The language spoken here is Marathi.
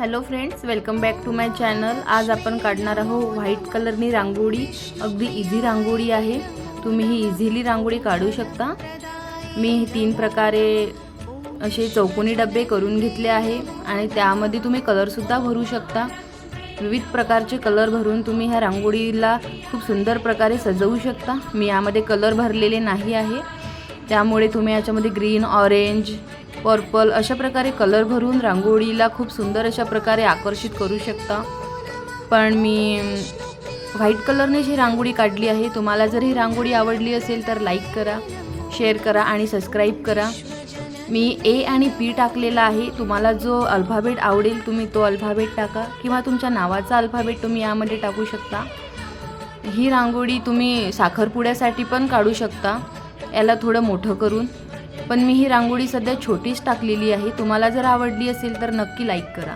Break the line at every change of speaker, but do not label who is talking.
Hello friends, welcome back to my channel. आज आपण काढणार आहोत व्हाईट कलरनी रांगोळी। अगदी इझी रांगोळी आहे, तुम्ही ही इझिली रांगोळी काढू शकता। मी 3 प्रकारे असे चौकोनी डब्बे करून घेतले आहे आणि त्यामध्ये तुम्ही कलर सुद्धा भरू शकता। विविध प्रकारचे कलर भरून तुम्ही ह्या रांगोळीला खूप सुंदर प्रकारे सजवू शकता। मी यामध्ये कलर भरलेले नाही आहे, त्यामुळे तुम्ही याच्यामध्ये ग्रीन, ऑरेंज, पर्पल अशा प्रकारे कलर भरून रांगोळीला खूप सुंदर अशा प्रकारे आकर्षित करू शकता। पण मी व्हाईट कलरने ही रांगोळी काढली आहे। तुम्हाला जर ही रांगोळी आवडली असेल तर लाईक करा, शेअर करा आणि सबस्क्राइब करा। मी ए आणि पी टाकलेला आहे। तुम्हाला जो अल्फाबेट आवडेल तुम्ही तो अल्फाबेट टाका किंवा तुमच्या नावाचा अल्फाबेट तुम्ही यामध्ये टाकू शकता। ही रांगोळी तुम्ही साखरपुड्यासाठी पण काढू शकता, याला थोडं मोठं करून। पण मी ही रांगोळी सध्या छोटीच टाकलेली आहे। तुम्हाला जर आवडली असेल तर नक्की लाईक करा।